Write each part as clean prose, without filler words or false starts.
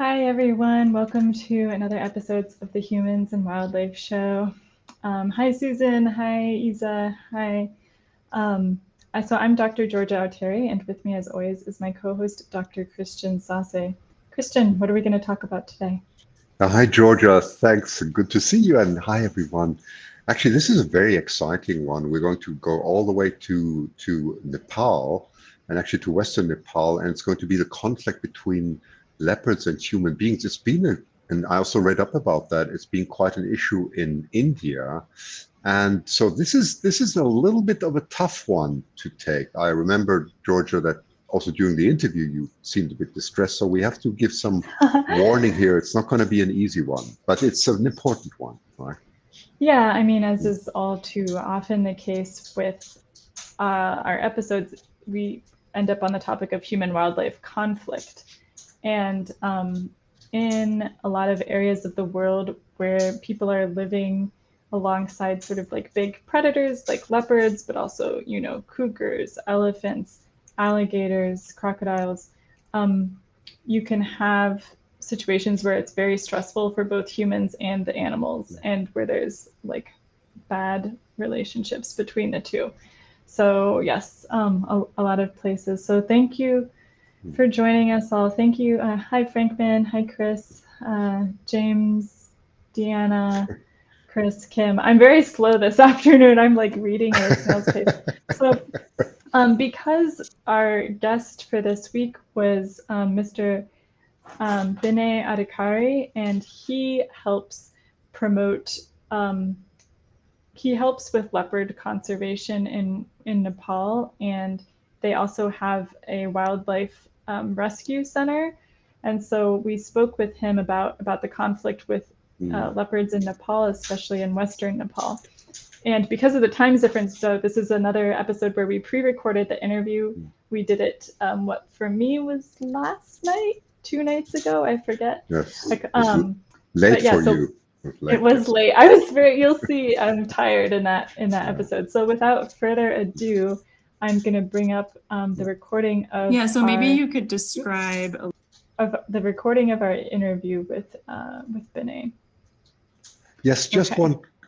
Hi, everyone. Welcome to another episode of the Humans and Wildlife Show. Hi, Susan. Hi, Isa. Hi. So I'm Dr. Georgia Auteri, and with me, as always, is my co-host, Dr. Christian Sase. Christian, what are we going to talk about today? Hi, Georgia. Thanks. Good to see you. And hi, everyone. Actually, this is a very exciting one. We're going to go all the way to Nepal and actually to Western Nepal. And it's going to be the conflict between leopards and human beings. And I also read up about that. It's been quite an issue in India. And so this is a little bit of a tough one to take. I remember, Georgia, that also during the interview you seemed a bit distressed. So we have to give some warning here. It's not going to be an easy one, but it's an important one, right? Yeah, I mean, as is all too often the case with our episodes, we end up on the topic of human-wildlife conflict. And in a lot of areas of the world where people are living alongside sort of like big predators like leopards, but also, cougars, elephants, alligators, crocodiles, you can have situations where it's very stressful for both humans and the animals, and where there's like bad relationships between the two. So, yes, a lot of places. So, thank you for joining us all. Thank you. Hi, Frankman. Hi, Chris, James, Deanna, Chris, Kim. I'm very slow this afternoon. I'm like reading at a snail's pace. So, because our guest for this week was Mr. Binaya Adhikari, and he helps promote he helps with leopard conservation in Nepal, and they also have a wildlife rescue center. And so we spoke with him about the conflict with Mm. leopards in Nepal, especially in Western Nepal. And because of the time difference, so this is another episode where we pre-recorded the interview. We did it, what for me was last night, 2 nights ago, I forget. Yes, Like, it was late but yeah, for so you. It was it late, was yes. late. I was very. You'll see. I'm tired in that Yeah. episode. So without further ado, I'm going to bring up the recording of Yeah, so maybe our you could describe of the recording of our interview with Binay. Yes, Okay.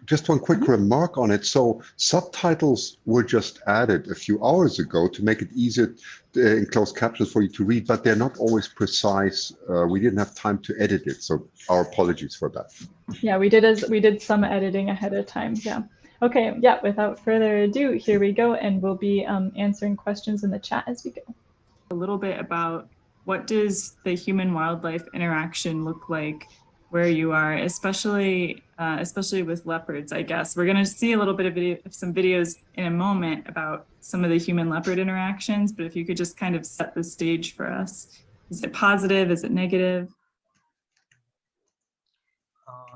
just one quick remark on it. So subtitles were just added a few hours ago to make it easier in closed captions for you to read, but they're not always precise. We didn't have time to edit it, so our apologies for that. Yeah, we did some editing ahead of time. Yeah. Okay. Yeah. Without further ado, here we go, and we'll be answering questions in the chat as we go. a little bit about what does the human-wildlife interaction look like where you are, especially with leopards, I guess. We're going to see a little bit of some videos in a moment about some of the human-leopard interactions, but if you could just kind of set the stage for us. Is it positive? Is it negative?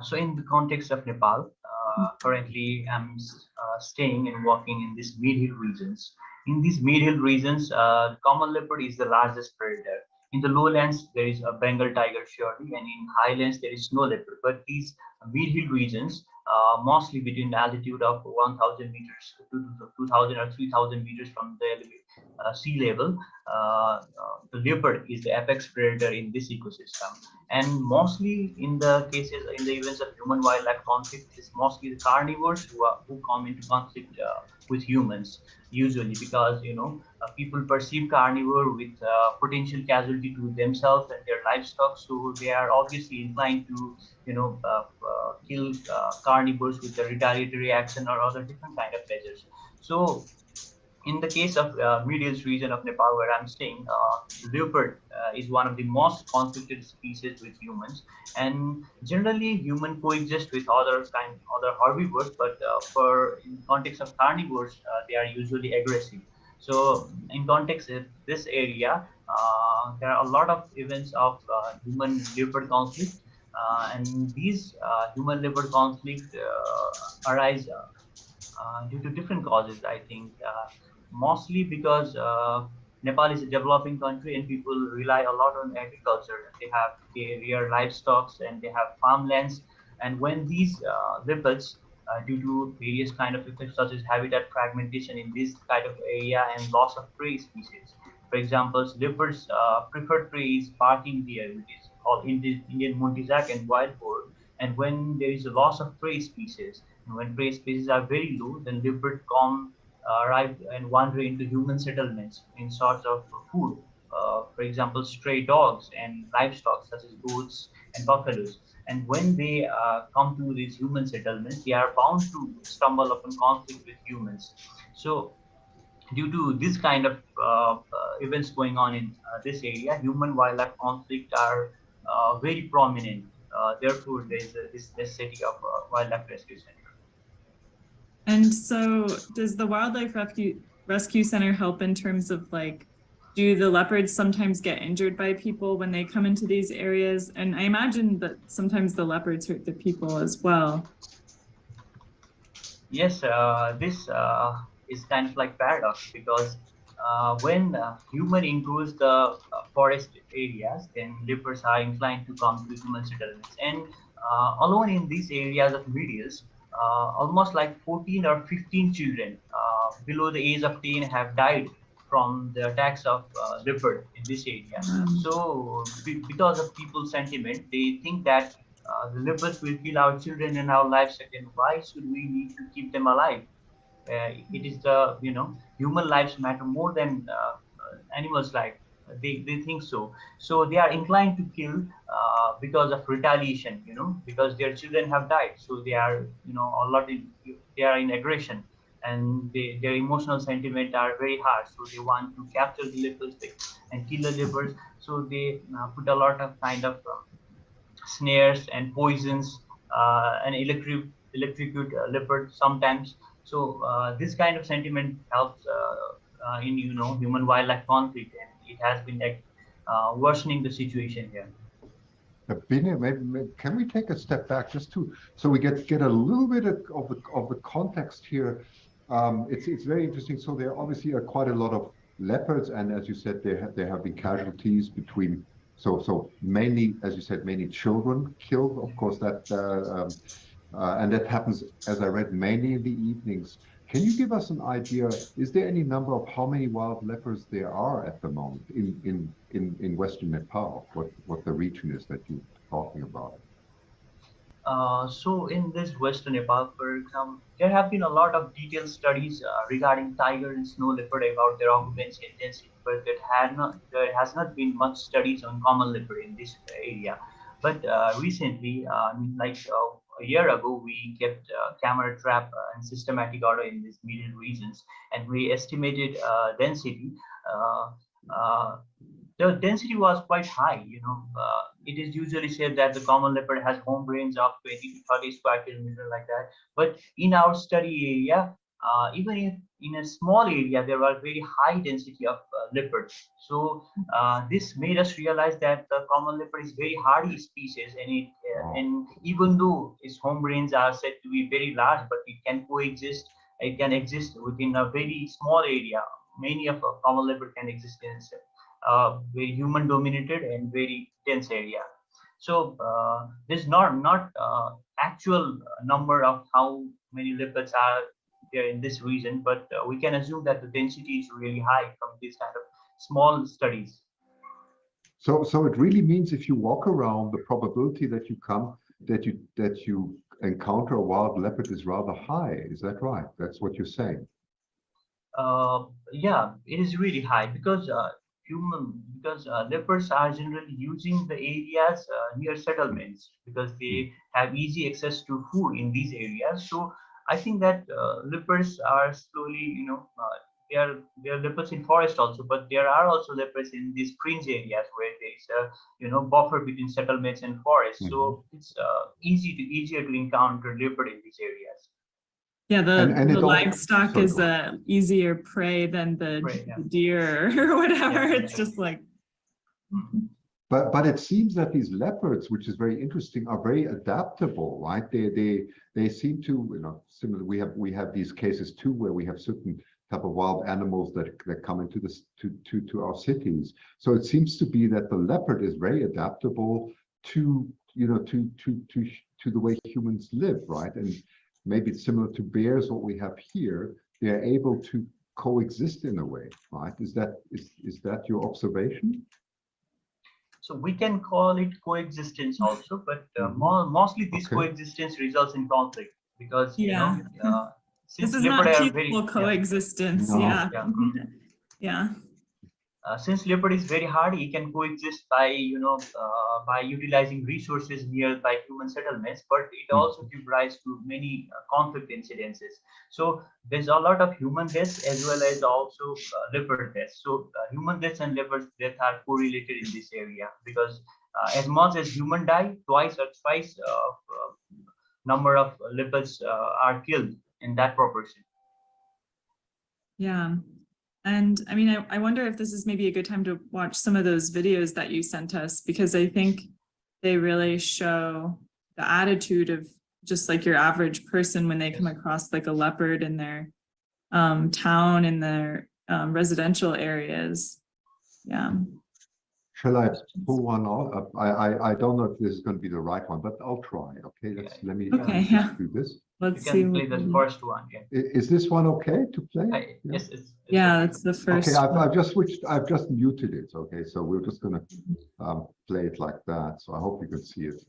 So in the context of Nepal, currently I'm staying and working in these mid-hill regions. In these mid-hill regions, common leopard is the largest predator. In the lowlands, there is a Bengal tiger surely, and in highlands, there is no leopard. But these mid-hill regions, mostly between the altitude of 1,000 meters to 2,000 or 3,000 meters from the sea level, the leopard is the apex predator in this ecosystem. And mostly in the cases, in the events of human wildlife conflict, it's mostly the carnivores who come into conflict with humans, usually because people perceive carnivore with potential casualty to themselves and their livestock, so they are obviously inclined to kill carnivores with a retaliatory action or other different kind of measures. So in the case of mid-hills region of Nepal, where I'm staying, leopard is one of the most conflicted species with humans, and generally human coexist with other herbivores, but for in context of carnivores, they are usually aggressive. So in context of this area, there are a lot of events of human leopard conflict, and these human leopard conflict arise due to different causes, I think. Mostly because Nepal is a developing country and people rely a lot on agriculture. They rear livestock and they have farmlands. And when these leopards, due to various kind of effects such as habitat fragmentation in this kind of area and loss of prey species, for example, leopards' preferred prey is barking deer, which is called Indian Montisac and wild boar. And when there is a loss of prey species, and when prey species are very low, then leopard come arrive and wander into human settlements in search of food. For example, stray dogs and livestock such as goats and buffaloes. And when they come to these human settlements, they are bound to stumble upon conflict with humans. So due to this kind of events going on in this area, human-wildlife conflict are very prominent. Therefore, there is this necessity of wildlife rescue center. And so does the Rescue Center help in terms of like, do the leopards sometimes get injured by people when they come into these areas? And I imagine that sometimes the leopards hurt the people as well. Yes, this is kind of like paradox, because when human intrudes the forest areas, then leopards are inclined to come to human settlements. And alone in these areas of medials, almost like 14 or 15 children below the age of 10 have died from the attacks of leopard in this area. So because of people's sentiment, they think that the leopards will kill our children and our livestock, and why should we need to keep them alive? It is the human lives matter more than animals' life. They think so. So they are inclined to kill because of retaliation. Because their children have died. So they are they are in aggression, and their emotional sentiment are very harsh. So they want to capture the leopards and kill the leopards. So they put a lot of kind of snares and poisons and electrocute leopard sometimes. So this kind of sentiment helps in human wildlife conflict, and it has been worsening the situation here. Binaya, maybe can we take a step back just so we get a little bit of the context here? It's very interesting. So there obviously are quite a lot of leopards, and as you said, there have been casualties between. So mainly, as you said, mainly children killed. Of course, and that happens, as I read, mainly in the evenings. Can you give us an idea? Is there any number of how many wild leopards there are at the moment in Western Nepal? What the region is that you're talking about? So in this Western Nepal, for example, there have been a lot of detailed studies regarding tiger and snow leopard about their occupancy and density, but there has not been much studies on common leopard in this area. But recently, a year ago, we kept camera trap and systematic order in these middle regions, and we estimated density. Uh, uh, the density was quite high. It is usually said that the common leopard has home range of 20 to 30 square kilometer like that. But in our study area, even if in a small area, there was very high density of leopards. So this made us realize that the common leopard is very hardy species, and even though its home range are said to be very large, but it can coexist. It can exist within a very small area. Many of common leopard can exist in very human dominated and very dense area. So there's not actual number of how many leopards are there in this region, but we can assume that the density is really high from these kind of small studies. So it really means if you walk around, the probability that you encounter a wild leopard is rather high. Is that right? That's what you're saying. Yeah, it is really high because leopards are generally using the areas near settlements because they have easy access to food in these areas. So I think that leopards are slowly, there are leopards in forest also, but there are also leopards in these fringe areas where there is a buffer between settlements and forests. So it's easier to encounter leopard in these areas. Yeah, the livestock is easier prey than the deer or whatever. It's just like. But it seems that these leopards, which is very interesting, are very adaptable, right? They seem to, similar. We have these cases too where we have certain type of wild animals that come into this to our cities. So it seems to be that the leopard is very adaptable to the way humans live, right? And maybe it's similar to bears, what we have here. They're able to coexist in a way, right? Is that your observation? So we can call it coexistence also, but mostly this coexistence results in conflict because this since is leopard not are peaceful coexistence. No. Yeah. Since leopard is very hard, he can coexist by by utilizing resources nearby human settlements, but it also gives rise to many conflict incidences. So there's a lot of human deaths as well as also leopard deaths. So human deaths and leopard deaths are correlated in this area because as much as human die, twice or thrice number of leopards are killed in that proportion. Yeah. And I mean, I wonder if this is maybe a good time to watch some of those videos that you sent us, because I think they really show the attitude of just like your average person when they come across like a leopard in their town, in their residential areas. Yeah. Shall I pull one out? I don't know if this is going to be the right one, but I'll try. Okay, let me just do this. Let's you see. Can play the first one. Yeah. Is this one okay to play? Yes, it's yeah, okay. it's the first. Okay, I've just switched. I've just muted it. Okay, so we're just going to play it like that. So I hope you can see it.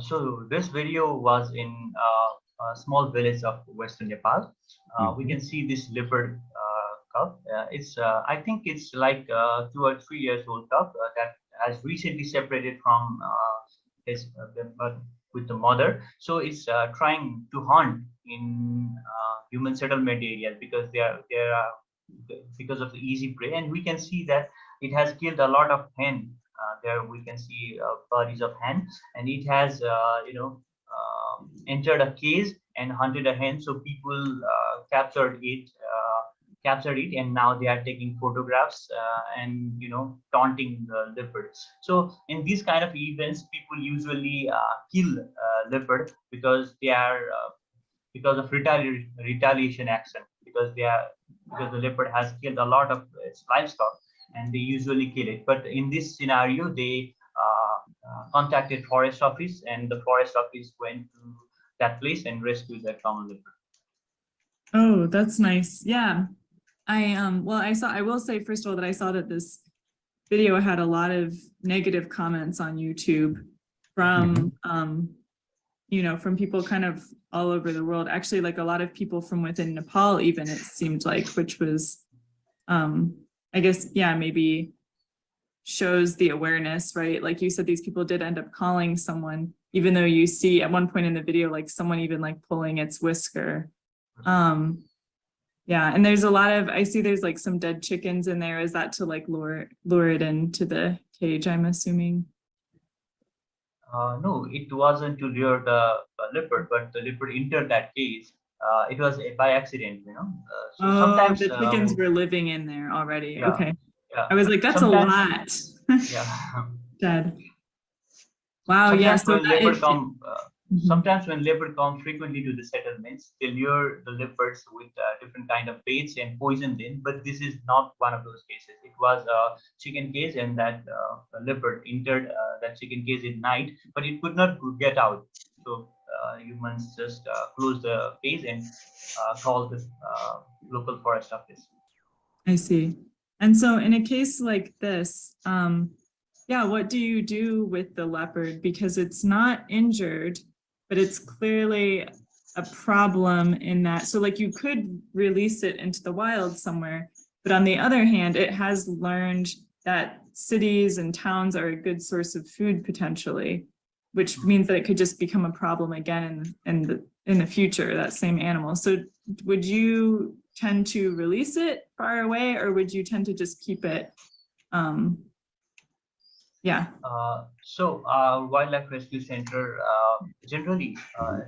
So this video was in a small village of Western Nepal. We can see this leopard cub. It's I think it's like 2 or 3 years old cub that has recently separated from his with the mother. So it's trying to hunt in human settlement areas because they are because of the easy prey, and we can see that it has killed a lot of hen. There we can see bodies of hen, and it has entered a cage and hunted a hen. So people captured it, and now they are taking photographs and taunting the leopards. So in these kind of events, people usually kill leopard because they are because of retaliation action, because the leopard has killed a lot of its livestock, and they usually kill it. But in this scenario, they contacted forest office, and the forest office went to that place and rescued that common leopard. Oh, that's nice. Yeah. Well, I will say first of all that I saw that this video had a lot of negative comments on YouTube from from people kind of all over the world, actually, like a lot of people from within Nepal even, it seemed like, which was I guess maybe shows the awareness, right? Like you said, these people did end up calling someone, even though you see at one point in the video like someone even like pulling its whisker. And there's a lot of, I see there's like some dead chickens in there. Is that to like lure it into the cage, I'm assuming? No, it wasn't to lure the leopard, but the leopard entered that cage. It was by accident, So sometimes the chickens were living in there already. Yeah, okay. Yeah. I was like, that's sometimes, a lot. Yeah. Dead. Wow. Sometimes when leopard come, Mm-hmm. Sometimes when leopard come frequently to the settlements, they lure the leopards with different kind of baits and poison them. But this is not one of those cases. It was a chicken cage, and that leopard entered that chicken cage at night, but it could not get out. So humans just close the cage and call the local forest office. I see. And so in a case like this, what do you do with the leopard? Because it's not injured, but it's clearly a problem in that. So like you could release it into the wild somewhere, but on the other hand, it has learned that cities and towns are a good source of food potentially, which means that it could just become a problem again in the future, that same animal. So would you tend to release it far away, or would you tend to just keep it? Wildlife Rescue Center generally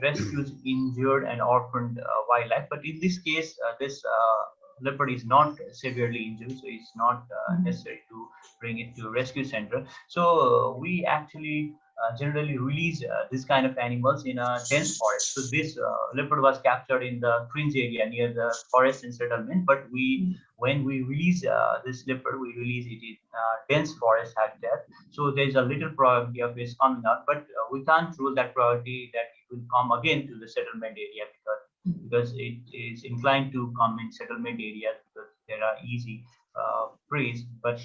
rescues injured and orphaned wildlife, but in this case, this leopard is not severely injured, so it's not necessary to bring it to rescue center. So we actually generally release this kind of animals in a dense forest. So this leopard was captured in the fringe area near the forest and settlement, but when we release this leopard, we release it in dense forest habitat. So there's a little probability of it coming out, but we can't rule that probability that it will come again to the settlement area because it is inclined to come in settlement areas because there are easy preys. But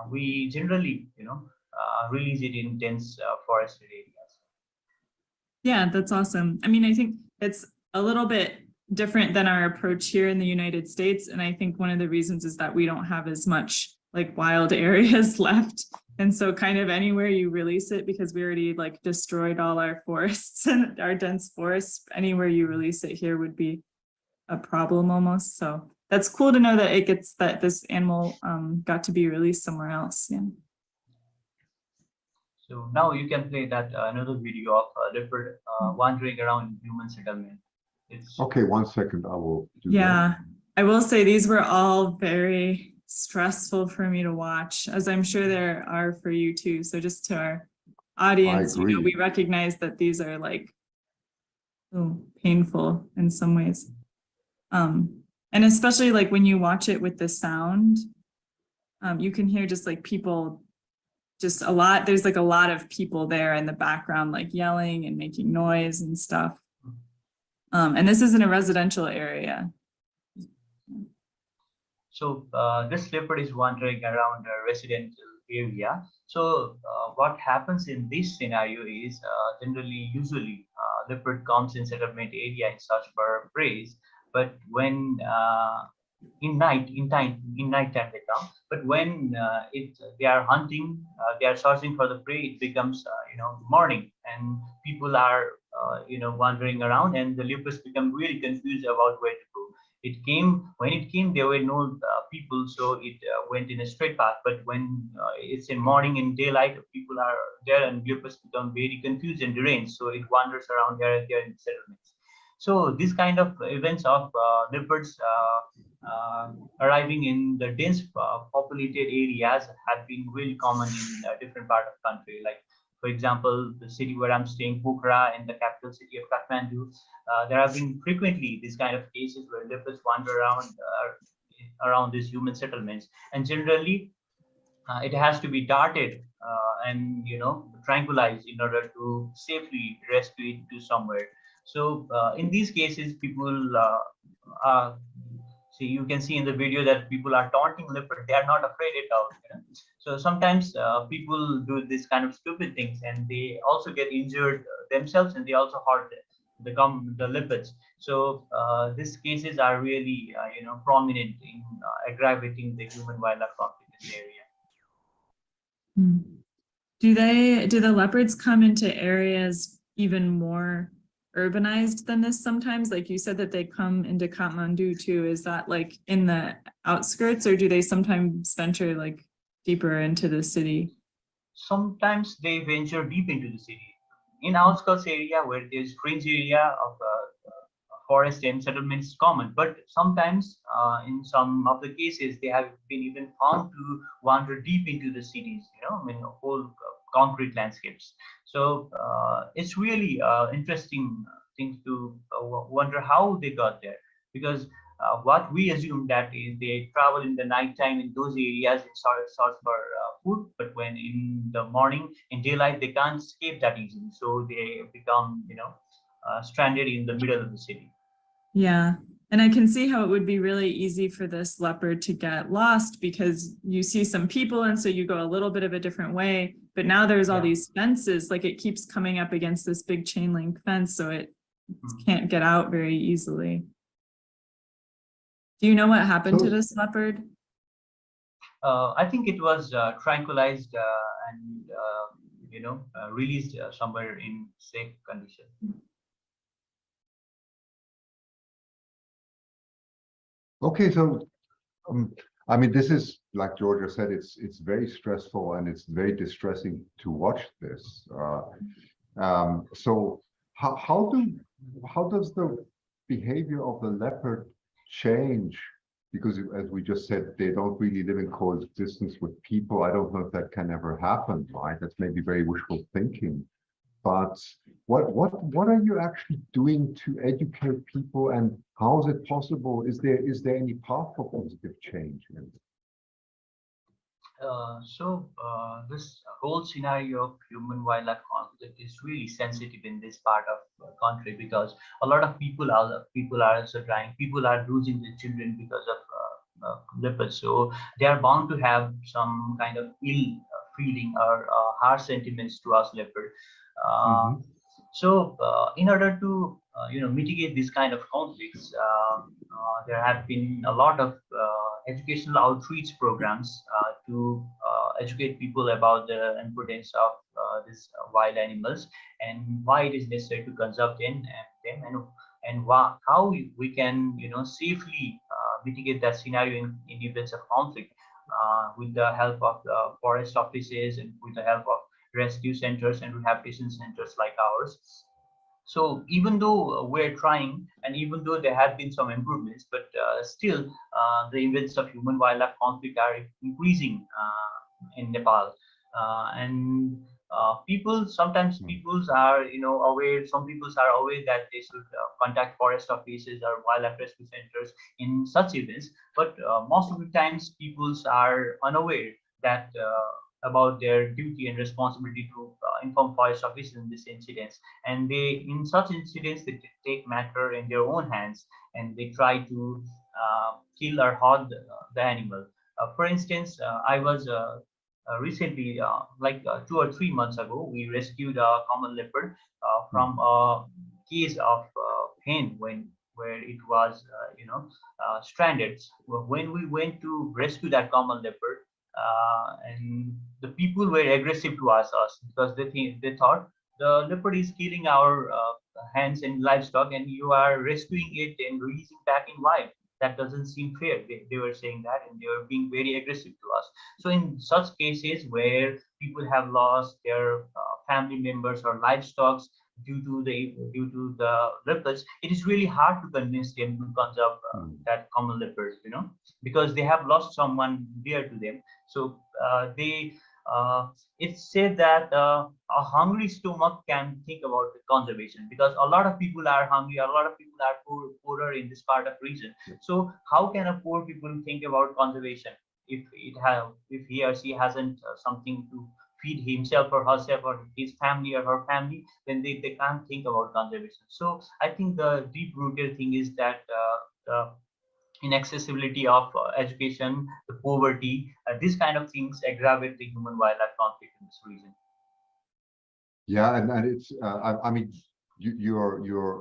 we generally, release it in dense forested areas. Yeah, that's awesome. I mean, I think it's a little bit different than our approach here in the United States. And I think one of the reasons is that we don't have as much like wild areas left. And so kind of anywhere you release it, because we already like destroyed all our forests and our dense forests, anywhere you release it here would be a problem almost. So that's cool to know that it gets that this animal got to be released somewhere else. Yeah. So now you can play that another video of a leopard wandering around human settlement. It's Okay, 1 second, I will do Yeah, that. I will say these were all very stressful for me to watch, as I'm sure there are for you too. So just to our audience, I agree. we recognize that these are like painful in some ways. And especially like when you watch it with the sound, you can hear just like people, just a lot, there's like a lot of people there in the background, like yelling and making noise and stuff. And this is in a residential area. So this leopard is wandering around a residential area. So what happens in this scenario is usually leopard comes in settlement area in search for prey, but when in nighttime they come. But when they are hunting, they are searching for the prey. It becomes morning, and people are wandering around, and the leopards become really confused about where to go. When it came, there were no people, so it went in a straight path. But when it's in morning, in daylight, people are there, and leopards become very confused and deranged. So it wanders around here and there in settlements. So this kind of events of leopards arriving in the dense populated areas have been really common in different part of country. Like for example, the city where I'm staying, Pokhara, and the capital city of Kathmandu, there have been frequently these kind of cases where leopards wander around these human settlements, and generally it has to be darted and tranquilized in order to safely rescue it to somewhere. So in these cases, people see, you can see in the video that people are taunting leopard. They are not afraid at all. So sometimes people do this kind of stupid things, and they also get injured themselves, and they also hurt the leopards. So these cases are really prominent in aggravating the human wildlife conflict in the area. Do the leopards come into areas even more urbanized than this sometimes? Like you said that they come into Kathmandu too. Is that like in the outskirts, or do they sometimes venture like deeper into the city? Sometimes they venture deep into the city. In outskirts area where there's fringe area of forest and settlements common, but sometimes in some of the cases they have been even found to wander deep into the cities, whole concrete landscapes. So it's really interesting thing to wonder how they got there, because what we assume that is they travel in the nighttime in those areas in search for food, but when in the morning, in daylight, they can't escape that easily, so they become stranded in the middle of the city. Yeah. And I can see how it would be really easy for this leopard to get lost, because you see some people and so you go a little bit of a different way, but now there's all these fences, like it keeps coming up against this big chain link fence, so it can't get out very easily. Do you know what happened to this leopard? I think it was tranquilized and released somewhere in safe condition. Okay, so I mean, this is like Georgia said, it's very stressful and it's very distressing to watch this. So how does the behavior of the leopard change? Because as we just said, they don't really live in coexistence with people. I don't know if that can ever happen, right? That's maybe very wishful thinking. But what are you actually doing to educate people, and how is it possible? Is there any path for positive change? This whole scenario of human wildlife conflict is really sensitive in this part of the country, because a lot of people are also dying. People are losing their children because of leopards. So they are bound to have some kind of ill feeling or harsh sentiments towards leopard. So in order to mitigate this kind of conflicts, there have been a lot of educational outreach programs to educate people about the importance of these wild animals and why it is necessary to conserve them and how we can safely mitigate that scenario in events of conflict with the help of forest offices and with the help of rescue centers and rehabilitation centers like ours. So even though we're trying, and even though there have been some improvements, but still the events of human-wildlife conflict are increasing in Nepal, and sometimes peoples are aware. Some peoples are aware that they should contact forest offices or wildlife rescue centers in such events, but most of the times peoples are unaware that about their duty and responsibility to inform forest officers in these incidents, and in such incidents they take matter in their own hands and they try to kill or hurt the animal. For instance, I was recently, like 2 or 3 months ago, we rescued a common leopard from a case of hen where it was stranded. When we went to rescue that common leopard, and the people were aggressive towards us because they thought the leopard is killing our hens and livestock, and you are rescuing it and releasing back in wild. That doesn't seem fair. They were saying that, and they were being very aggressive to us. So in such cases where people have lost their family members or livestock due to the leopards, it is really hard to convince them to conserve that common leopard, because they have lost someone dear to them. So it's said that a hungry stomach can think about the conservation, because a lot of people are hungry, a lot of people are poorer in this part of region. So how can a poor people think about conservation if he or she hasn't something to feed himself or herself or his family or her family, then they can't think about conservation. So I think the deep-rooted thing is that the inaccessibility of education, the poverty, these kind of things aggravate the human-wildlife conflict in this region. Yeah, and it's I mean you're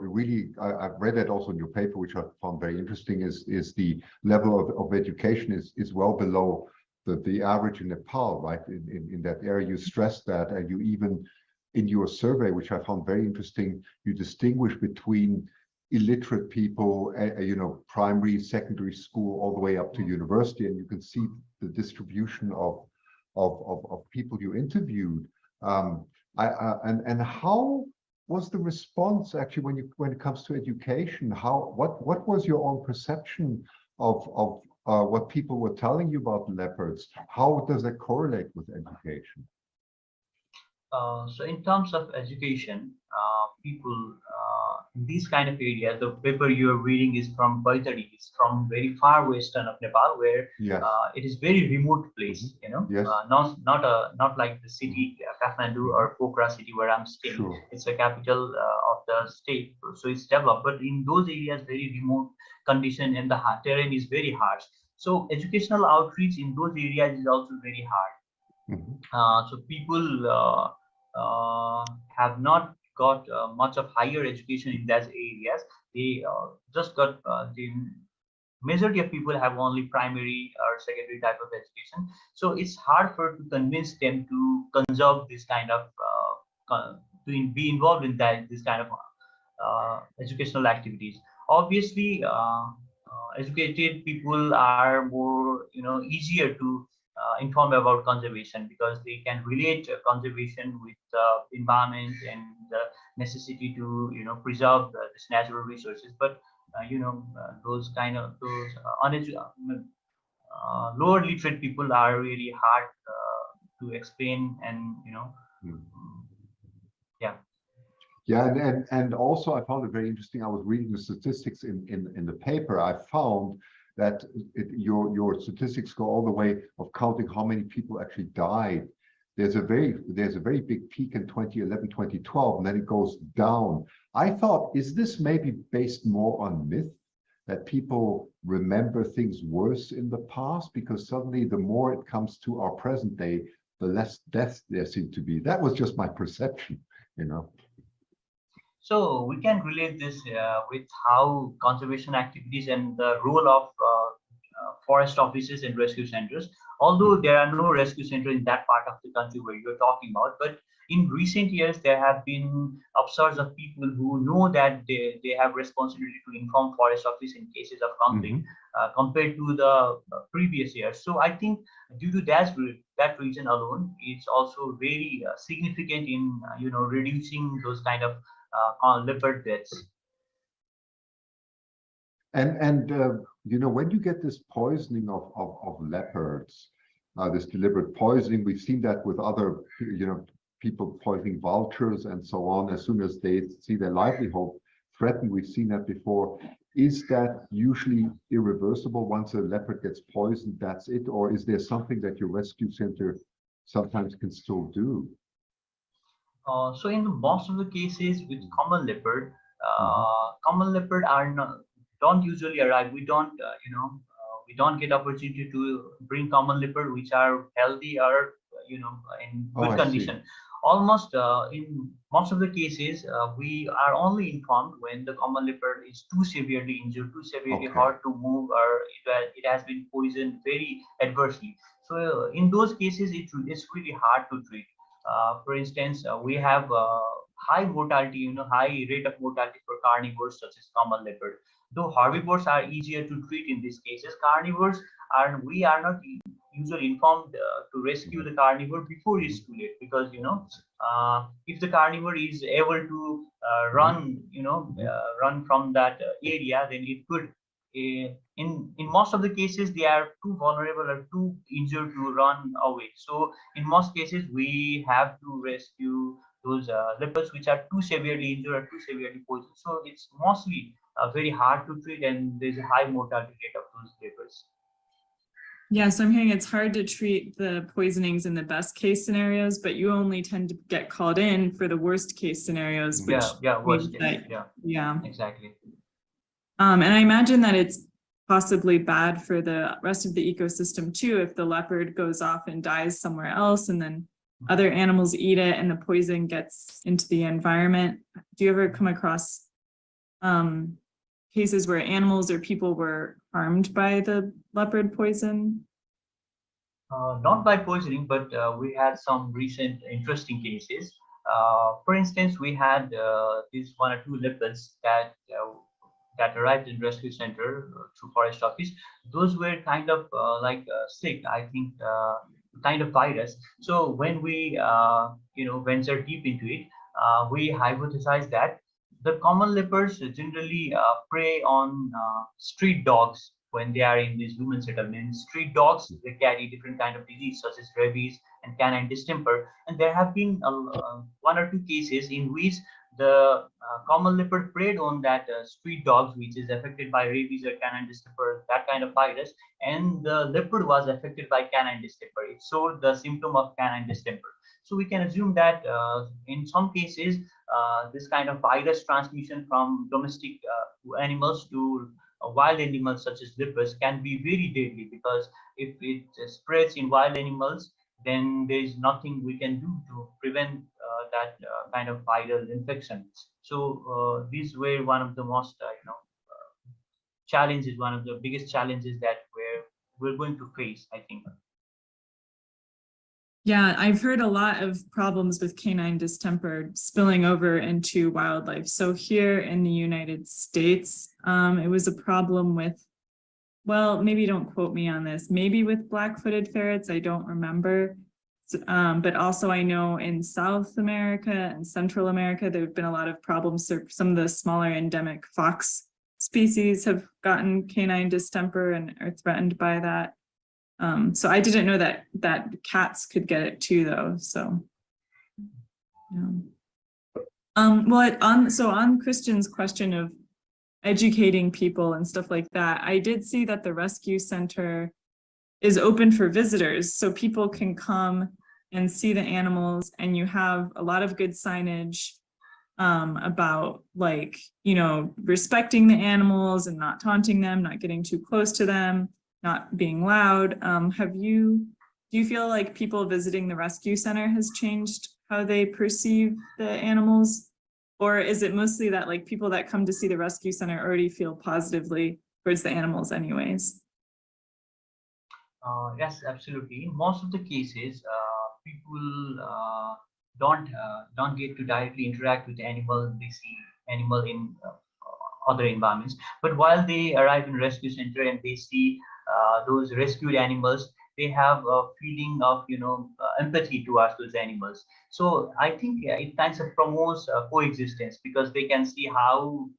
really I've read that also in your paper, which I found very interesting. Is the level of education is well below the average in Nepal, right? In that area, you stress that, and you even in your survey, which I found very interesting, you distinguish between illiterate people, primary, secondary school, all the way up to university, and you can see the distribution of people you interviewed. And how was the response actually when it comes to education? What was your own perception of what people were telling you about leopards? How does that correlate with education? So in terms of education, people in these kind of areas, the paper you're reading is from Baitari. It's from very far western of Nepal, where it is very remote place. Not like the city Kathmandu or Pokhara city where I'm staying. Sure. It's the capital of the state, so it's developed. But in those areas, very remote condition, and the terrain is very harsh. So educational outreach in those areas is also very hard. So people have not got much of higher education in those areas. They just got the majority of people have only primary or secondary type of education. So it's hard to convince them to conserve this kind of to be involved in this kind of educational activities. Obviously, educated people are more easier to inform about conservation, because they can relate conservation with the environment and the necessity to preserve this natural resources. But those lower literate people are really hard to explain, and Yeah, and also I found it very interesting. I was reading the statistics in the paper. I found that your statistics go all the way of counting how many people actually died. There's a very big peak in 2011, 2012, and then it goes down. I thought, is this maybe based more on myth? that people remember things worse in the past, because suddenly the more it comes to our present day, the less deaths there seem to be. That was just my perception, you know. So we can relate this with how conservation activities and the role of forest offices and rescue centers. Although there are no rescue centers in that part of the country where you're talking about, but in recent years there have been upsurge of people who know that they have responsibility to inform forest office in cases of conflict compared to the previous years. So I think due to that reason alone, it's also very significant in reducing those kind of leopard deaths. And when you get this poisoning of leopards, this deliberate poisoning, we've seen that with other, people poisoning vultures and so on. As soon as they see their livelihood threatened, we've seen that before. Is that usually irreversible? Once a leopard gets poisoned, that's it? Or is there something that your rescue center sometimes can still do? So in most of the cases with common leopard don't usually arrive. We don't, we don't get opportunity to bring common leopard which are healthy or in good condition. Almost in most of the cases, we are only informed when the common leopard is too severely injured, too severely hard to move, or it has been poisoned very adversely. So in those cases, it's really hard to treat. For instance, we have high mortality, high rate of mortality for carnivores such as common leopard. Though herbivores are easier to treat in these cases, carnivores we are not usually informed to rescue the carnivore before it's too late, because if the carnivore is able to run from that area, then it could. In most of the cases, they are too vulnerable or too injured to run away. So in most cases, we have to rescue those leopards which are too severely injured or too severely poisoned. So it's mostly very hard to treat, and there's a high mortality rate of those leopards. Yeah, so I'm hearing it's hard to treat the poisonings in the best case scenarios, but you only tend to get called in for the worst case scenarios. Which worst case. Yeah, exactly. And I imagine that it's possibly bad for the rest of the ecosystem too, if the leopard goes off and dies somewhere else and then other animals eat it and the poison gets into the environment. Do you ever come across cases where animals or people were harmed by the leopard poison? Not by poisoning, but we had some recent interesting cases. For instance, we had these 1 or 2 leopards that arrived in rescue center through forest office. Those were kind of sick, I think, kind of virus. So when we venture deep into it, we hypothesized that the common leopards generally prey on street dogs when they are in these human settlements. Street dogs, they carry different kind of disease such as rabies and canine distemper, and there have been 1 or 2 cases in which the common leopard preyed on that street dogs which is affected by rabies or canine distemper, that kind of virus, and the leopard was affected by canine distemper. It showed the symptom of canine distemper. So we can assume that in some cases, this kind of virus transmission from domestic animals to wild animals such as leopards can be very deadly, because if it spreads in wild animals, then there is nothing we can do to prevent that kind of viral infection. So these were one of the most challenges, one of the biggest challenges that we're going to face, I think. Yeah, I've heard a lot of problems with canine distemper spilling over into wildlife. So here in the United States, it was a problem with, well, maybe don't quote me on this, maybe with black-footed ferrets, I don't remember. But also I know in South America and Central America, there have been a lot of problems. So some of the smaller endemic fox species have gotten canine distemper and are threatened by that. So I didn't know that cats could get it too, though. So, yeah. On Christian's question of educating people and stuff like that, I did see that the rescue center is open for visitors, so people can come and see the animals, and you have a lot of good signage about like, you know, respecting the animals and not taunting them, not getting too close to them, not being loud. Do you feel like people visiting the rescue center has changed how they perceive the animals? Or is it mostly that like people that come to see the rescue center already feel positively towards the animals anyways? Yes, absolutely. In most of the cases, people don't get to directly interact with the animal. They see animal in other environments. But while they arrive in rescue center and they see those rescued animals, they have a feeling of empathy towards those animals. So I think it kind of promotes coexistence, because they can see how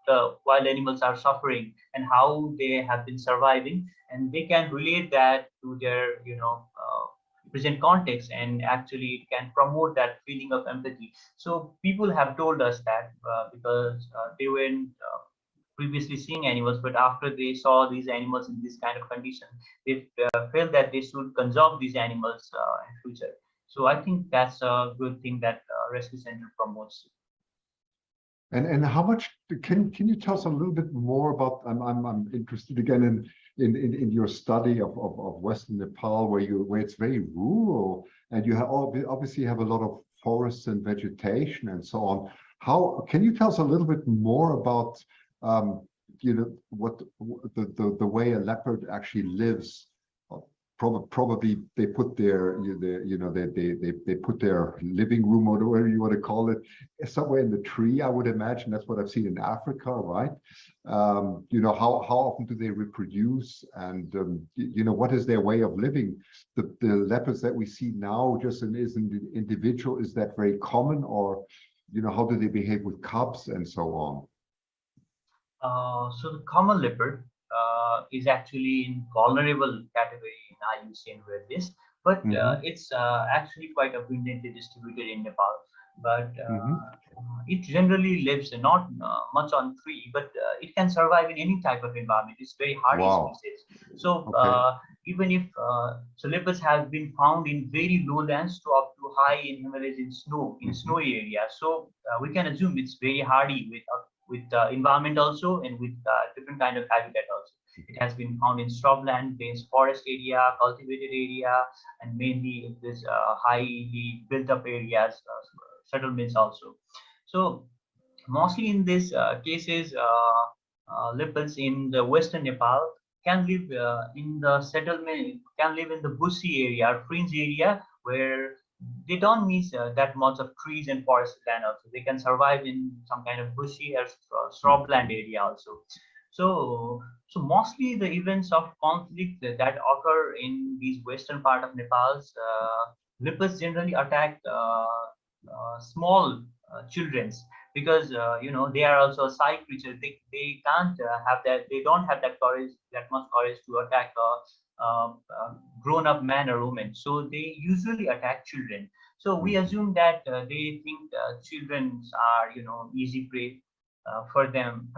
the wild animals are suffering and how they have been surviving, and they can relate that to their present context, and actually it can promote that feeling of empathy. So people have told us that because they weren't previously seeing animals, but after they saw these animals in this kind of condition, they felt that they should conserve these animals in future. So I think that's a good thing that rescue center promotes. And how much can you tell us a little bit more about? I'm interested again in your study of Western Nepal, where it's very rural, and you have obviously have a lot of forests and vegetation and so on. How can you tell us a little bit more about what the way a leopard actually lives? Probably they put they put their living room, or whatever you want to call it, somewhere in the tree. I would imagine that's what I've seen in Africa, right? How often do they reproduce, and what is their way of living? The leopards that we see now, just as an individual, is that very common, or how do they behave with cubs and so on? So the common leopard is actually in vulnerable category in IUCN Rare List, but it's actually quite abundantly distributed in Nepal. But it generally lives not much on tree, but it can survive in any type of environment. It's very hardy species. So even if so leopards have been found in very lowlands to up to high in Himalayas in snowy areas. So we can assume it's very hardy with environment also, and with different kind of habitat also. It has been found in shrubland, dense forest area, cultivated area, and mainly in this highly built up areas, settlements also. So mostly in these cases, leopards in the western Nepal can live in the settlement, can live in the bushy area, fringe area, where they don't need that much of trees and forest land also. They can survive in some kind of bushy or shrubland area also. So mostly the events of conflict that occur in these western part of Nepal's leopards generally attack small children's, because they are also a shy creature. They can't have that. They don't have that courage, that much courage to attack a grown-up man or woman. So they usually attack children. So we assume that they think children are easy prey for them.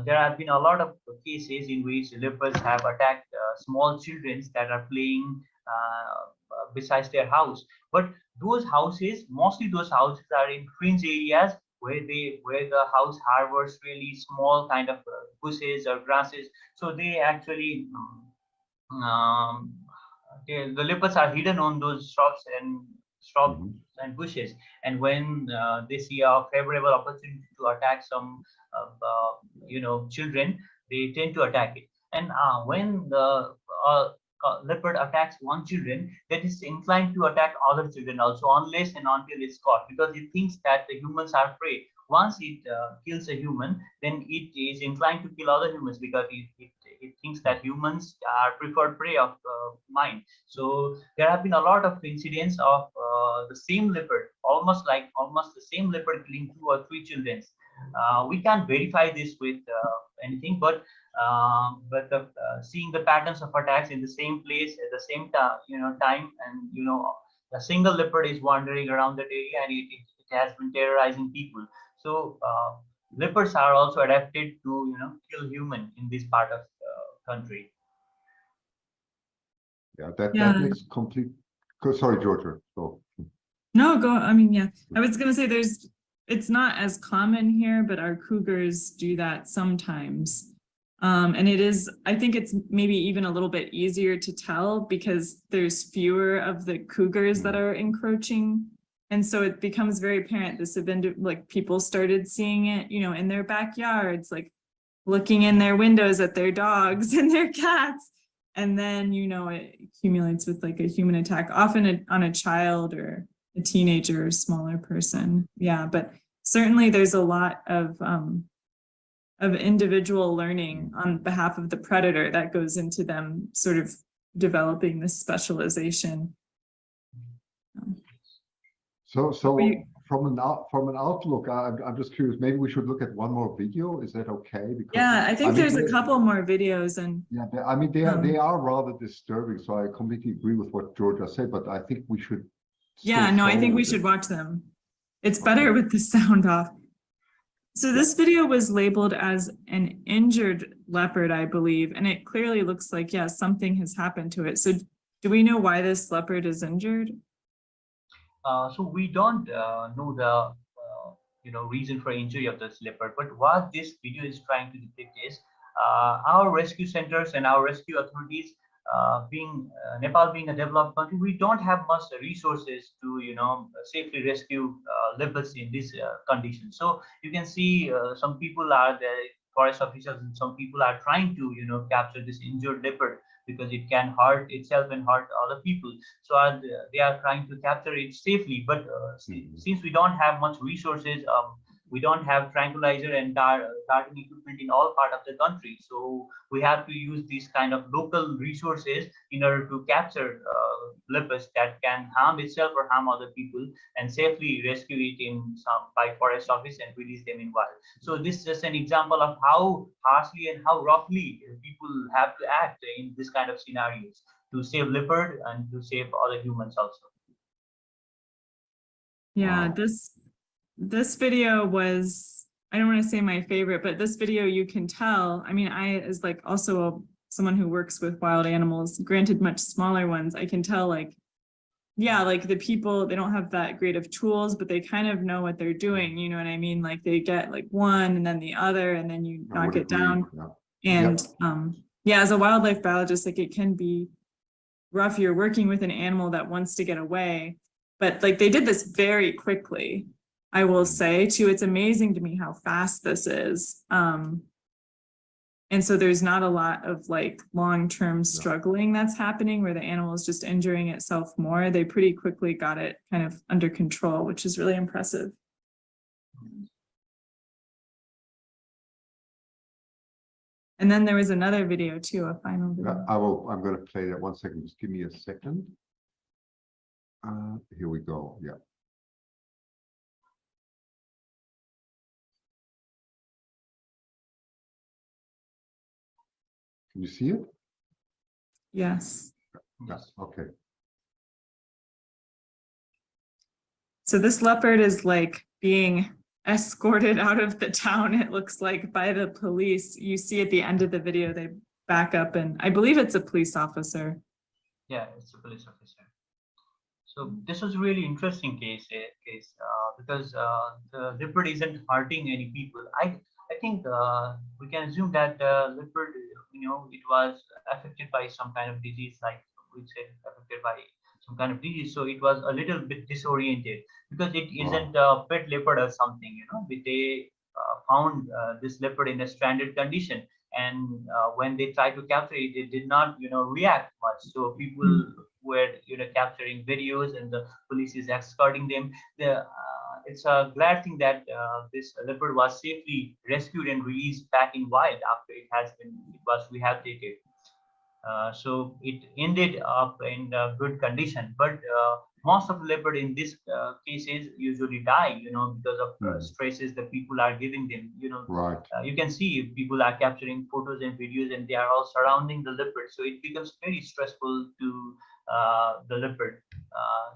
There have been a lot of cases in which leopards have attacked small children that are playing besides their house. But mostly those houses are in fringe areas where the house harbors really small kind of bushes or grasses. So they actually um, the leopards are hidden on those shrubs and bushes. And when they see a favorable opportunity to attack some children, they tend to attack it. And when the leopard attacks one children, that is inclined to attack other children also, unless and until it's caught, because it thinks that the humans are prey. Once it kills a human, then it is inclined to kill other humans, because it thinks that humans are preferred prey of mine. So there have been a lot of incidents of the same leopard, almost the same leopard killing 2 or 3 children. We can't verify this with anything, but seeing the patterns of attacks in the same place at the same time, and a single leopard is wandering around that area, and it has been terrorizing people. So leopards are also adapted to kill human in this part of country. Yeah, that makes complete. Sorry, Georgia. Go. No, go. I mean, yeah. I was gonna say there's it's not as common here, but our cougars do that sometimes. And it is, I think it's maybe even a little bit easier to tell because there's fewer of the cougars that are encroaching. And so it becomes very apparent this event, like people started seeing it, you know, in their backyards, like looking in their windows at their dogs and their cats. And then, you know, it accumulates with like a human attack, often on a child or a teenager or smaller person. Yeah, but certainly there's a lot of individual learning on behalf of the predator that goes into them sort of developing this specialization. So from an outlook, I'm just curious. Maybe we should look at one more video. Is that okay? Because yeah, I think there's a couple more videos, and yeah, I mean they are rather disturbing. So I completely agree with what Georgia said, but I think we should. Yeah, no, I think we should watch them. It's better with the sound off. So this video was labeled as an injured leopard, I believe, and it clearly looks like, yeah, something has happened to it. So do we know why this leopard is injured? So we don't know the reason for injury of this leopard, but what this video is trying to depict is our rescue centers and our rescue authorities, being Nepal being a developed country, we don't have much resources to safely rescue leopards in this condition. So you can see some people are the forest officials and some people are trying to capture this injured leopard because it can hurt itself and hurt other people. So they are trying to capture it safely. But since we don't have much resources, we don't have tranquilizer and targeting equipment in all part of the country. So we have to use these kind of local resources in order to capture leopards that can harm itself or harm other people and safely rescue it by forest office and release them in wild. So this is just an example of how harshly and how roughly people have to act in this kind of scenarios to save leopard and to save other humans also. Yeah, wow. This video was, I don't want to say my favorite, but this video, you can tell, I mean, I as like also someone who works with wild animals, granted much smaller ones, I can tell like, yeah, like the people, they don't have that great of tools, but they kind of know what they're doing. You know what I mean? Like they get like one and then the other, and then you knock it down. Yeah. And yeah, as a wildlife biologist, like it can be rough. You're working with an animal that wants to get away, but like they did this very quickly. I will say too, it's amazing to me how fast this is. And so there's not a lot of like long-term struggling that's happening where the animal is just injuring itself more. They pretty quickly got it kind of under control, which is really impressive. And then there was another video too, a final video. I'm going to play that 1 second. Just give me a second. Here we go. Yeah. Can you see it? Yes. Yes. Okay. So this leopard is like being escorted out of the town, it looks like, by the police. You see at the end of the video, they back up, and I believe it's a police officer. Yeah, it's a police officer. So this was a really interesting case because the leopard isn't hurting any people. I think we can assume that leopard, it was affected by some kind of disease, like we said, affected by some kind of disease. So it was a little bit disoriented because it isn't a pet leopard or something. They found this leopard in a stranded condition, and when they tried to capture it, it did not, react much. So people were, capturing videos, and the police is escorting them. It's a glad thing that this leopard was safely rescued and released back in wild after it was rehabilitated. So it ended up in good condition, but most of the leopard in this cases usually die, because of stresses that people are giving them. Right. You can see people are capturing photos and videos, and they are all surrounding the leopard, so it becomes very stressful to the leopard.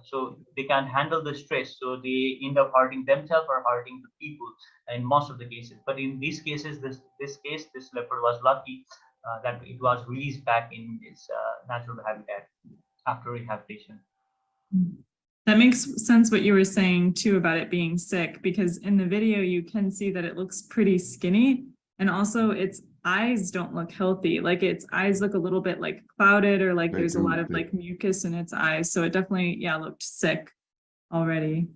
So they can't handle the stress, so they end up hurting themselves or hurting the people in most of the cases. But in these cases, this leopard was lucky that it was released back in its natural habitat after rehabilitation. That makes sense what you were saying too about it being sick, because in the video you can see that it looks pretty skinny, and also its eyes don't look healthy. Like its eyes look a little bit like clouded, or like there's a lot of like mucus in its eyes. So it definitely, yeah, looked sick already.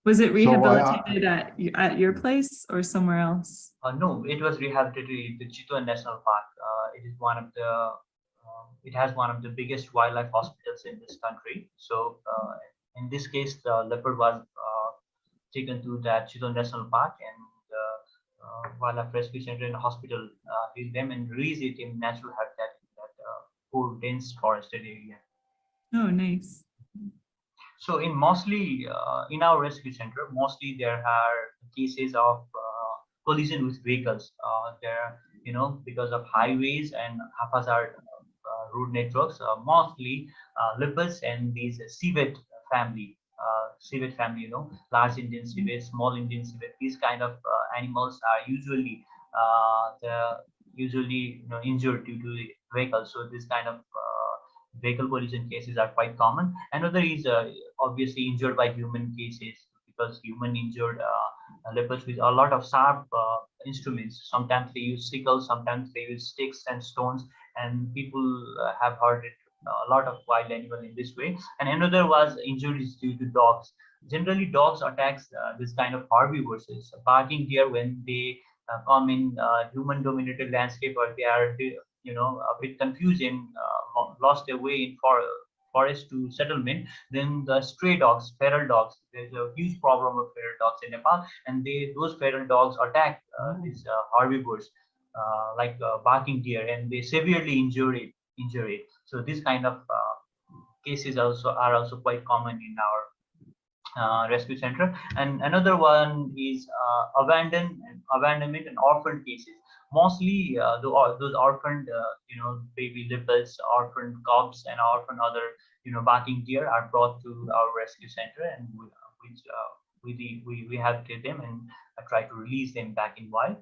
Was it rehabilitated at your place or somewhere else? No, it was rehabilitated at the Chitwan National Park. It is one of the it has one of the biggest wildlife hospitals in this country. So in this case, the leopard was taken to that Chitwan National Park, and Wildlife Rescue Center and hospital healed them and released it in natural habitat in that poor dense forested area. Oh, nice. So in mostly in our rescue center, mostly there are cases of collision with vehicles. There, because of highways and haphazard road networks, mostly leopards and these civet family, large Indian civet, small Indian civet. These kind of animals are usually injured due to the vehicles. So this kind of vehicle collision cases are quite common. Another is obviously injured by human cases, because human injured leopards with a lot of sharp instruments. Sometimes they use sickles, sometimes they use sticks and stones, and people have hurt a lot of wild animal in this way. And another was injuries due to dogs. Generally, dogs attacks this kind of herbivores. Barking deer, when they come in human-dominated landscape, or they are a bit confused and lost their way in forest to settlement, then the stray dogs, feral dogs, there's a huge problem of feral dogs in Nepal, and those feral dogs attack these herbivores like barking deer, and they severely injure it. So this kind of cases are also quite common in our rescue center. And another one is abandonment and orphan cases. Mostly those orphaned baby leopards, orphaned cubs, and orphaned other barking deer are brought to our rescue center, and we have to them and try to release them back in wild.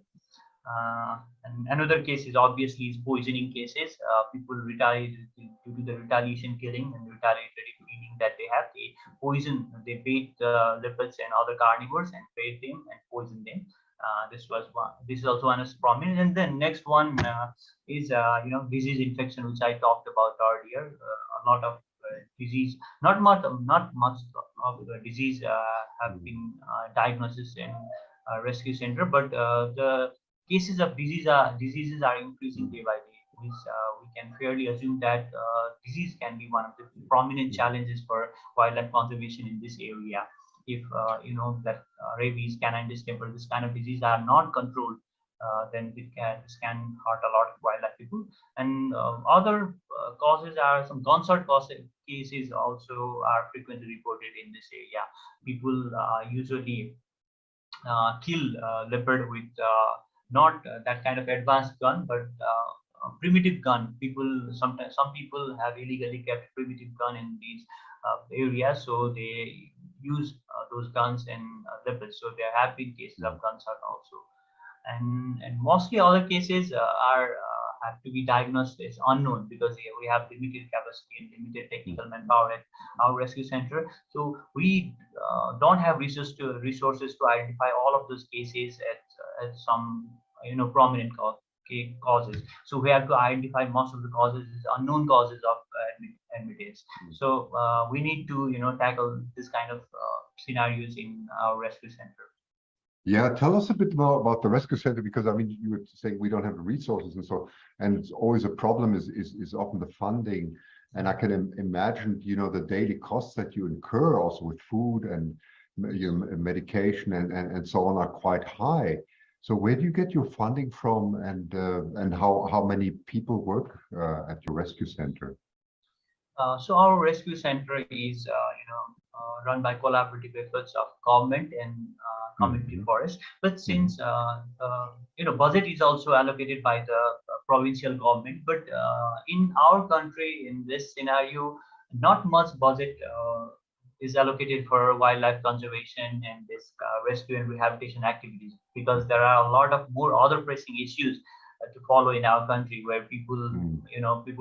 And another case is obviously is poisoning cases. People retaliate due to the retaliation killing and retaliatory feeding that they have. They bait the leopards and other carnivores and bait them and poison them. This is also one is prominent. And then next one is disease infection, which I talked about earlier. A lot of disease, not much of disease have been diagnosed in rescue center, but the cases of diseases are increasing day by day. We can fairly assume that disease can be one of the prominent challenges for wildlife conservation in this area. If that rabies, canine distemper, this kind of disease are not controlled, then this can hurt a lot of wildlife people. And other causes are some gunshot cases also are frequently reported in this area. People usually kill leopard with not that kind of advanced gun, but primitive gun. Some people have illegally kept primitive gun in these areas, so they use those guns in leopards. So there have been cases of gunshot also, and mostly other cases have to be diagnosed as unknown, because we have limited capacity and limited technical manpower at our rescue center. So we don't have resources to identify all of those cases at some prominent causes. So we have to identify most of the causes as unknown causes of admittance. So we need to tackle this kind of scenarios in our rescue center. Yeah, tell us a bit more about the rescue center, because I mean, you were saying we don't have the resources, and it's always a problem is often the funding. And I can imagine, the daily costs that you incur also with food and medication and so on are quite high. So where do you get your funding from, and how many people work at your rescue center? So our rescue center is run by collaborative efforts of government and community forest. But since budget is also allocated by the provincial government, but in our country, in this scenario, not much budget is allocated for wildlife conservation and this rescue and rehabilitation activities, because there are a lot of more other pressing issues to follow in our country, where people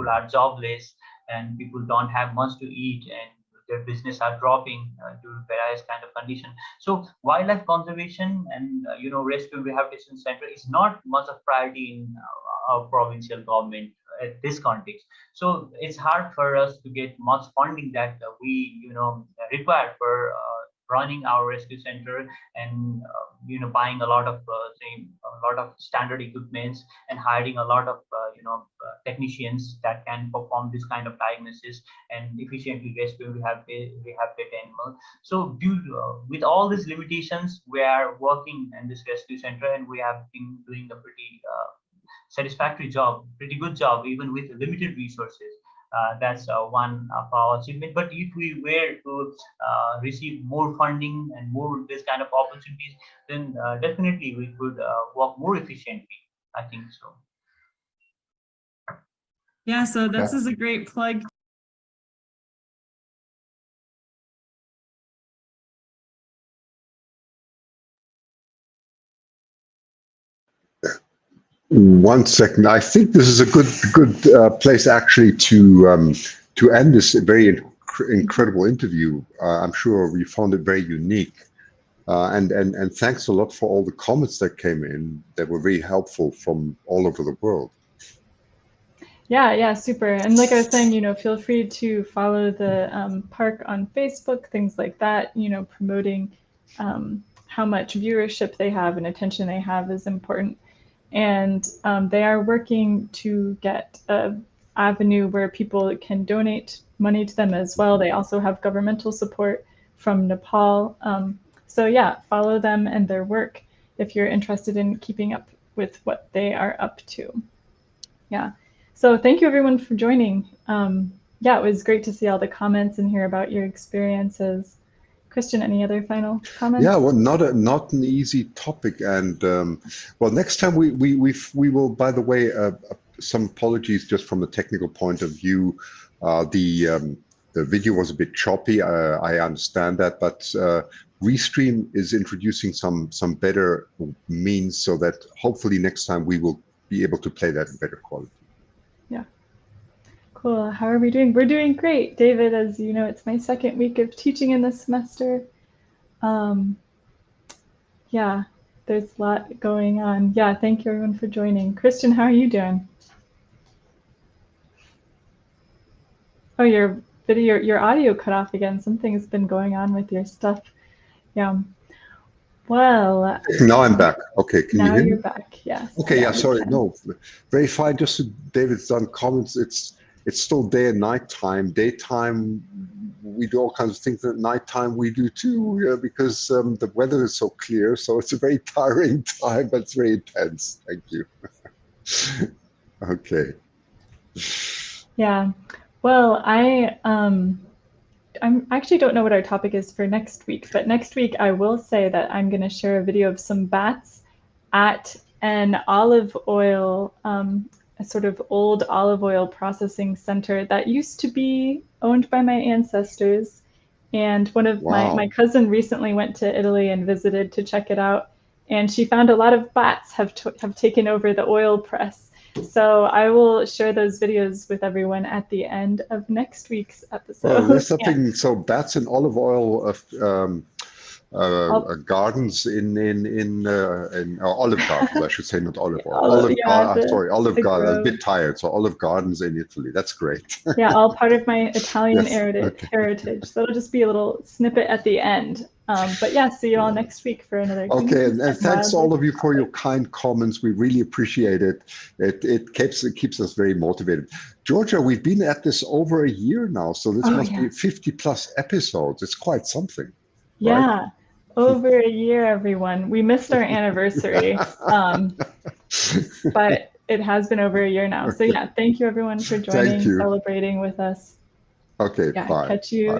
are jobless and people don't have much to eat, and their business are dropping due to various kind of condition. So wildlife conservation and rescue and rehabilitation center is not much of priority in our provincial government at this context. So it's hard for us to get much funding that we require for running our rescue center, and buying a lot of standard equipments, and hiring a lot of technicians that can perform this kind of diagnosis and efficiently rescue and rehabilitate animals. So with all these limitations, we are working in this rescue center, and we have been doing a pretty satisfactory job, pretty good job, even with limited resources. That's one of our achievement. But if we were to receive more funding and more this kind of opportunities, then definitely we could work more efficiently. I think so. Yeah, so this is a great plug. One second. I think this is a good place actually to end this very incredible interview. I'm sure we found it very unique, and thanks a lot for all the comments that came in that were very helpful from all over the world. Yeah, super. And like I was saying, feel free to follow the park on Facebook, things like that. Promoting how much viewership they have and attention they have is important. And they are working to get an avenue where people can donate money to them as well. They also have governmental support from Nepal. So yeah, follow them and their work if you're interested in keeping up with what they are up to. Yeah. So thank you everyone for joining. Yeah, it was great to see all the comments and hear about your experiences. Christian, any other final comments? Yeah, well, not an easy topic, and well, next time we will. By the way, some apologies just from a technical point of view. The video was a bit choppy. I understand that, but Restream is introducing some better means so that hopefully next time we will be able to play that in better quality. Yeah. Cool. How are we doing? We're doing great. David, as you know, it's my second week of teaching in the semester. Yeah, there's a lot going on. Yeah, thank you everyone for joining. Christian, how are you doing? Oh, your video, your audio cut off again. Something's been going on with your stuff. Yeah. Well. Now I'm back. Okay, can you hear me? Now you're back, yes. Okay, yeah, sorry. No, very fine. Just so David's done comments. It's still day and night time. Daytime, we do all kinds of things. At nighttime, we do too, because the weather is so clear. So it's a very tiring time, but it's very intense. Thank you. Okay. Yeah. Well, I actually don't know what our topic is for next week, but next week I will say that I'm going to share a video of some bats at an olive oil, a sort of old olive oil processing center that used to be owned by my ancestors. And one of my cousin recently went to Italy and visited to check it out. And she found a lot of bats have taken over the oil press. So I will share those videos with everyone at the end of next week's episode. Well, there's something, so bats and olive oil gardens in olive gardens, I should say, not olive oil. Olive gardens. I'm a bit tired. So olive gardens in Italy. That's great. Yeah, all part of my Italian heritage. So it'll just be a little snippet at the end. But yeah, see you all next week for another. Okay, and thanks all of you for your kind comments. We really appreciate it. It keeps us very motivated. Georgia, we've been at this over a year now, so this must be 50+ episodes. It's quite something. Yeah. Right? Over a year, everyone. We missed our anniversary, but it has been over a year now. So yeah, thank you everyone for joining, celebrating with us. Okay, yeah, bye. Catch you. Bye.